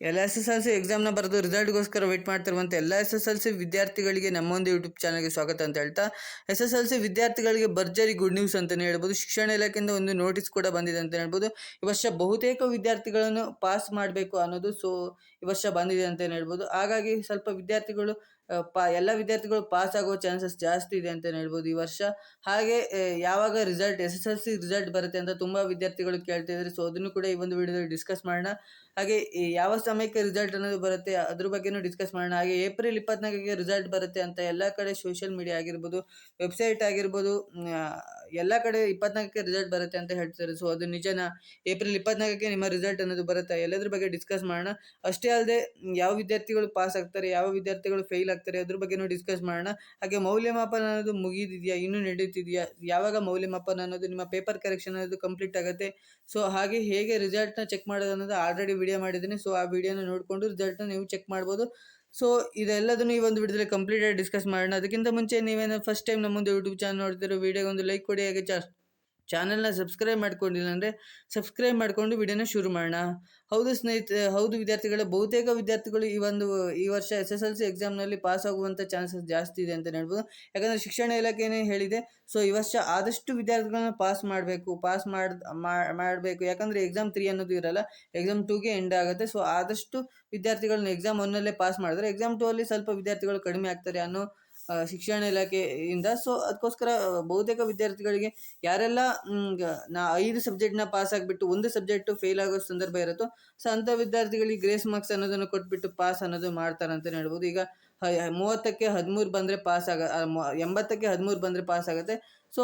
ಎಲ್ಲ SSLC ಎಕ್ಸಾಮ್ನ ಬರೆದು ರಿಸಲ್ಟ್ಗೋಸ್ಕರ wait ಮಾಡ್ತಿರುವಂಥ ಎಲ್ಲ SSLC ವಿದ್ಯಾರ್ಥಿಗಳಿಗೆ ನಮ್ಮೊಂದು ಯೂಟ್ಯೂಬ್ ಚಾನಲ್ಗೆ ಸ್ವಾಗತ ಅಂತ ಹೇಳ್ತಾ, SSLC ವಿದ್ಯಾರ್ಥಿಗಳಿಗೆ ಭರ್ಜರಿ ಗುಡ್ ನ್ಯೂಸ್ ಅಂತಲೇ ಹೇಳ್ಬೋದು. ಶಿಕ್ಷಣ ಇಲಾಖೆಯಿಂದ ಒಂದು ನೋಟಿಸ್ ಕೂಡ ಬಂದಿದೆ ಅಂತ ಹೇಳ್ಬೋದು. ಈ ವರ್ಷ ಬಹುತೇಕ ವಿದ್ಯಾರ್ಥಿಗಳನ್ನು ಪಾಸ್ ಮಾಡಬೇಕು ಅನ್ನೋದು ಈ ವರ್ಷ ಬಂದಿದೆ ಅಂತಲೇ ಹೇಳ್ಬೋದು. ಹಾಗಾಗಿ ಸ್ವಲ್ಪ ವಿದ್ಯಾರ್ಥಿಗಳು ಎಲ್ಲ ವಿದ್ಯಾರ್ಥಿಗಳು ಪಾಸ್ ಆಗೋ ಚಾನ್ಸಸ್ ಜಾಸ್ತಿ ಇದೆ ಅಂತಲೇ ಹೇಳ್ಬೋದು ಈ ವರ್ಷ. ಹಾಗೆ ಯಾವಾಗ SSLC ರಿಸಲ್ಟ್ ಬರುತ್ತೆ ಅಂತ ತುಂಬ ವಿದ್ಯಾರ್ಥಿಗಳು ಕೇಳ್ತಿದ್ದಾರೆ. ಸೊ ಅದನ್ನು ಕೂಡ ಈ ಒಂದು ವಿಡಿಯೋದಲ್ಲಿ ಡಿಸ್ಕಸ್ ಮಾಡೋಣ. ಹಾಗೆ ಯಾವ ಸಮಯಕ್ಕೆ ರಿಸಲ್ಟ್ ಅನ್ನೋದು ಬರುತ್ತೆ ಅದ್ರ ಬಗ್ಗೆನೂ ಡಿಸ್ಕಸ್ ಮಾಡೋಣ. ಹಾಗೆ ಏಪ್ರಿಲ್ 24ಕ್ಕೆ ರಿಸಲ್ಟ್ ಬರುತ್ತೆ ಅಂತ ಎಲ್ಲ ಕಡೆ ಸೋಷಿಯಲ್ ಮೀಡಿಯಾ ಆಗಿರ್ಬೋದು, ವೆಬ್ಸೈಟ್ ಆಗಿರ್ಬೋದು, ಎಲ್ಲ ಕಡೆ 24ಕ್ಕೆ ರಿಸಲ್ಟ್ ಬರುತ್ತೆ ಅಂತ ಹೇಳ್ತಾರೆ. ಸೊ ಅದು ನಿಜನಾ? ಏಪ್ರಿಲ್ 24ಕ್ಕೆ ನಿಮ್ಮ ರಿಸಲ್ಟ್ ಅನ್ನೋದು ಬರುತ್ತೆ? ಎಲ್ಲದ್ರ ಬಗ್ಗೆ ಡಿಸ್ಕಸ್ ಮಾಡೋಣ. ಅಷ್ಟೇ ಅಲ್ಲದೆ ಯಾವ ವಿದ್ಯಾರ್ಥಿಗಳು ಪಾಸ್ ಆಗ್ತಾರೆ, ಯಾವ ವಿದ್ಯಾರ್ಥಿಗಳು ಫೇಲ್ ಆಗ್ತಾರೆ ಅದ್ರ ಬಗ್ಗೆನೂ ಡಿಸ್ಕಸ್ ಮಾಡೋಣ. ಹಾಗೆ ಮೌಲ್ಯಮಾಪನ ಅನ್ನೋದು ಮುಗಿದಿದೆಯಾ, ಇನ್ನೂ ನಡೀತಿದೆಯಾ, ಯಾವಾಗ ಮೌಲ್ಯಮಾಪನ ಅನ್ನೋದು ನಿಮ್ಮ ಪೇಪರ್ ಕರೆಕ್ಷನ್ ಅನ್ನೋದು ಕಂಪ್ಲೀಟ್ ಆಗುತ್ತೆ, ಸೊ ಹಾಗೆ ಹೇಗೆ ರಿಸಲ್ಟ್ನ ಚೆಕ್ ಮಾಡೋದು ಅನ್ನೋದು ಆಲ್ರೆಡಿ ವಿಡಿಯೋ ಮಾಡಿದ್ದೀನಿ. ಸೊ ಆ ವಿಡಿಯೋನ ನೋಡಿಕೊಂಡು ರಿಸಲ್ಟ್ನ ನೀವು ಚೆಕ್ ಮಾಡ್ಬೋದು. ಸೊ ಇದೆಲ್ಲದನ್ನು ಈ ಒಂದು ವಿಡಿಯೋದಲ್ಲಿ ಕಂಪ್ಲೀಟಾಗಿ ಡಿಸ್ಕಸ್ ಮಾಡೋಣ. ಅದಕ್ಕಿಂತ ಮುಂಚೆ ನೀವೇನೋ ಫಸ್ಟ್ ಟೈಮ್ ನಮ್ಮೊಂದು ಯೂಟ್ಯೂಬ್ ಚಾನಲ್ ನೋಡ್ತಿರೋ ವಿಡಿಯೋಗೆ ಒಂದು ಲೈಕ್ ಕೊಡಿ. ಹಾಗೆ ಚಾನಲ್ನ ಸಬ್ಸ್ಕ್ರೈಬ್ ಮಾಡ್ಕೊಂಡಿಲ್ಲ ಅಂದರೆ ಸಬ್ಸ್ಕ್ರೈಬ್ ಮಾಡಿಕೊಂಡು ವಿಡಿಯೋನ ಶುರು ಮಾಡೋಣ. ಹೌದು ವಿದ್ಯಾರ್ಥಿಗಳ ಬಹುತೇಕ ವಿದ್ಯಾರ್ಥಿಗಳು ಈ ವರ್ಷ SSLC ಎಕ್ಸಾಮ್ನಲ್ಲಿ ಪಾಸ್ ಆಗುವಂಥ ಚಾನ್ಸಸ್ ಜಾಸ್ತಿ ಇದೆ ಅಂತಲೇ ಹೇಳ್ಬೋದು. ಯಾಕಂದರೆ ಶಿಕ್ಷಣ ಇಲಾಖೆನೇ ಹೇಳಿದೆ. ಸೊ ಈ ವರ್ಷ ಆದಷ್ಟು ವಿದ್ಯಾರ್ಥಿಗಳನ್ನ ಪಾಸ್ ಮಾಡಬೇಕು. ಯಾಕಂದರೆ ಎಕ್ಸಾಮ್ 3 ಅನ್ನೋದು ಇರಲ್ಲ, ಎಕ್ಸಾಮ್ 2ಗೆ ಎಂಡ್ ಆಗುತ್ತೆ. ಸೊ ಆದಷ್ಟು ವಿದ್ಯಾರ್ಥಿಗಳನ್ನ ಎಕ್ಸಾಮ್ 1ನಲ್ಲೇ ಪಾಸ್ ಮಾಡಿದ್ರೆ ಎಕ್ಸಾಮ್ 2 ಅಲ್ಲಿ ಸ್ವಲ್ಪ ವಿದ್ಯಾರ್ಥಿಗಳು ಕಡಿಮೆ ಆಗ್ತಾರೆ ಅನ್ನೋ ಶಿಕ್ಷಣ ಇಲಾಖೆಯಿಂದ. ಸೊ ಅದಕ್ಕೋಸ್ಕರ ಬಹುತೇಕ ವಿದ್ಯಾರ್ಥಿಗಳಿಗೆ ಯಾರೆಲ್ಲ 5 ಸಬ್ಜೆಕ್ಟ್ನ ಪಾಸ್ ಆಗಿಬಿಟ್ಟು ಒಂದು ಸಬ್ಜೆಕ್ಟು ಫೇಲ್ ಆಗೋ ಸಂದರ್ಭ ಇರುತ್ತೋ, ಸೊ ಅಂಥ ವಿದ್ಯಾರ್ಥಿಗಳಿಗೆ ಗ್ರೇಸ್ ಮಾರ್ಕ್ಸ್ ಅನ್ನೋದನ್ನು ಕೊಟ್ಬಿಟ್ಟು ಪಾಸ್ ಅನ್ನೋದು ಮಾಡ್ತಾರೆ ಅಂತಲೇ ಹೇಳ್ಬೋದು. ಈಗ 30ಕ್ಕೆ 13 ಬಂದರೆ ಪಾಸ್ 80ಕ್ಕೆ 13 ಬಂದರೆ ಪಾಸ್ ಆಗುತ್ತೆ. ಸೊ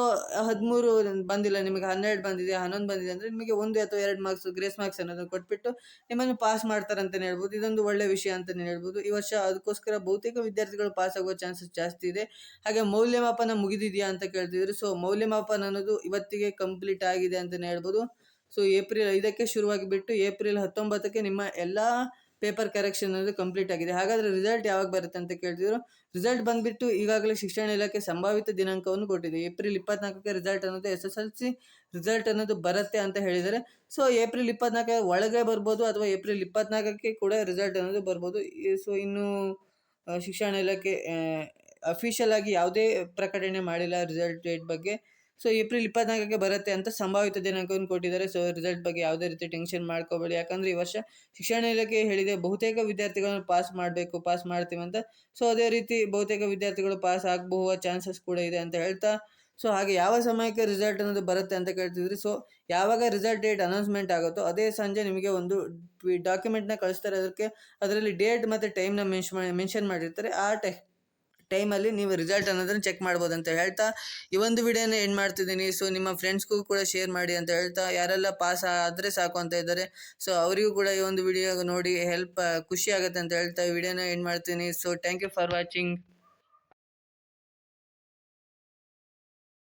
13 ಬಂದಿಲ್ಲ, ನಿಮಗೆ 12 ಬಂದಿದೆ, 11 ಬಂದಿದೆ ಅಂದರೆ ನಿಮಗೆ 1 ಅಥವಾ 2 ಮಾರ್ಕ್ಸ್ ಗ್ರೇಸ್ ಮಾರ್ಕ್ಸ್ ಅನ್ನೋದನ್ನು ಕೊಟ್ಬಿಟ್ಟು ನಿಮ್ಮನ್ನು ಪಾಸ್ ಮಾಡ್ತಾರೆ ಅಂತಲೇ ಹೇಳ್ಬೋದು. ಇದೊಂದು ಒಳ್ಳೆಯ ವಿಷಯ ಅಂತಲೇ ಹೇಳ್ಬೋದು ಈ ವರ್ಷ. ಅದಕ್ಕೋಸ್ಕರ ಬಹುತೇಕ ವಿದ್ಯಾರ್ಥಿಗಳು ಪಾಸ್ ಆಗುವ ಚಾನ್ಸಸ್ ಜಾಸ್ತಿ ಇದೆ. ಹಾಗೆ ಮೌಲ್ಯಮಾಪನ ಮುಗಿದಿದೆಯಾ ಅಂತ ಕೇಳ್ತಿದ್ರು. ಸೊ ಮೌಲ್ಯಮಾಪನ ಅನ್ನೋದು ಇವತ್ತಿಗೆ ಕಂಪ್ಲೀಟ್ ಆಗಿದೆ ಅಂತಲೇ ಹೇಳ್ಬೋದು. ಸೊ ಏಪ್ರಿಲ್ 5ಕ್ಕೆ ಶುರುವಾಗಿ ಬಿಟ್ಟು ಏಪ್ರಿಲ್ 19ಕ್ಕೆ ನಿಮ್ಮ ಎಲ್ಲ ಪೇಪರ್ ಕರೆಕ್ಷನ್ ಅನ್ನೋದು ಕಂಪ್ಲೀಟ್ ಆಗಿದೆ. ಹಾಗಾದರೆ ರಿಸಲ್ಟ್ ಯಾವಾಗ ಬರುತ್ತೆ ಅಂತ ಕೇಳ್ತಿದ್ರು. ರಿಸಲ್ಟ್ ಬಂದುಬಿಟ್ಟು ಈಗಾಗಲೇ ಶಿಕ್ಷಣ ಇಲಾಖೆ ಸಂಭಾವಿತ ದಿನಾಂಕವನ್ನು ಕೊಟ್ಟಿದೆ. ಏಪ್ರಿಲ್ 24ಕ್ಕೆ ರಿಸಲ್ಟ್ ಅನ್ನೋದು SSLC ರಿಸಲ್ಟ್ ಅನ್ನೋದು ಬರುತ್ತೆ ಅಂತ ಹೇಳಿದ್ದಾರೆ. ಸೊ ಏಪ್ರಿಲ್ 24 ಒಳಗೆ ಬರ್ಬೋದು ಅಥವಾ ಏಪ್ರಿಲ್ 24ಕ್ಕೆ ಕೂಡ ರಿಸಲ್ಟ್ ಅನ್ನೋದು ಬರ್ಬೋದು. ಸೊ ಇನ್ನು ಶಿಕ್ಷಣ ಇಲಾಖೆ ಅಫಿಷಿಯಲ್ ಆಗಿ ಯಾವುದೇ ಪ್ರಕಟಣೆ ಮಾಡಿಲ್ಲ ರಿಸಲ್ಟ್ ಡೇಟ್ ಬಗ್ಗೆ. ಸೊ ಏಪ್ರಿಲ್ 24ಕ್ಕೆ ಬರುತ್ತೆ ಅಂತ ಸಂಭಾವಿತ ದಿನಾಂಕವನ್ನು ಕೊಟ್ಟಿದ್ದಾರೆ. ಸೊ ರಿಸಲ್ಟ್ ಬಗ್ಗೆ ಯಾವುದೇ ರೀತಿ ಟೆನ್ಷನ್ ಮಾಡ್ಕೋಬೇಡಿ. ಯಾಕಂದರೆ ಈ ವರ್ಷ ಶಿಕ್ಷಣ ಇಲಾಖೆ ಹೇಳಿದೆ ಬಹುತೇಕ ವಿದ್ಯಾರ್ಥಿಗಳನ್ನು ಪಾಸ್ ಮಾಡ್ತೀವಿ ಅಂತ. ಸೊ ಅದೇ ರೀತಿ ಬಹುತೇಕ ವಿದ್ಯಾರ್ಥಿಗಳು ಪಾಸ್ ಆಗಬಹುವ ಚಾನ್ಸಸ್ ಕೂಡ ಇದೆ ಅಂತ ಹೇಳ್ತಾ, ಸೊ ಹಾಗೆ ಯಾವ ಸಮಯಕ್ಕೆ ರಿಸಲ್ಟ್ ಅನ್ನೋದು ಬರುತ್ತೆ ಅಂತ ಕೇಳ್ತಿದ್ರಿ. ಸೊ ಯಾವಾಗ ರಿಸಲ್ಟ್ ಡೇಟ್ ಅನೌನ್ಸ್ಮೆಂಟ್ ಆಗುತ್ತೋ ಅದೇ ಸಂಜೆ ನಿಮಗೆ ಒಂದು ಡಾಕ್ಯುಮೆಂಟ್ನ ಕಳಿಸ್ತಾರೆ. ಅದರಲ್ಲಿ ಡೇಟ್ ಮತ್ತು ಟೈಮ್ನ ಮೆನ್ಷನ್ ಮಾಡಿರ್ತಾರೆ. ಆ ಟೈಮಲ್ಲಿ ನೀವು ರಿಸಲ್ಟ್ ಅನ್ನೋದನ್ನು ಚೆಕ್ ಮಾಡ್ಬೋದು ಅಂತ ಹೇಳ್ತಾ ಈ ಒಂದು ವಿಡಿಯೋನ ಎಂಡ್ ಮಾಡ್ತಿದ್ದೀನಿ. ಸೊ ನಿಮ್ಮ ಫ್ರೆಂಡ್ಸ್ಗೂ ಕೂಡ ಶೇರ್ ಮಾಡಿ ಅಂತ ಹೇಳ್ತಾ, ಯಾರೆಲ್ಲ ಪಾಸ್ ಆದರೆ ಸಾಕು ಅಂತ ಇದ್ದಾರೆ ಸೊ ಅವರಿಗೂ ಕೂಡ ಈ ಒಂದು ವಿಡಿಯೋ ನೋಡಿ ಖುಷಿ ಆಗುತ್ತೆ ಅಂತ ಹೇಳ್ತಾ ಈ ವಿಡಿಯೋನ ಎಂಡ್ ಮಾಡ್ತೀನಿ. So thank you for watching.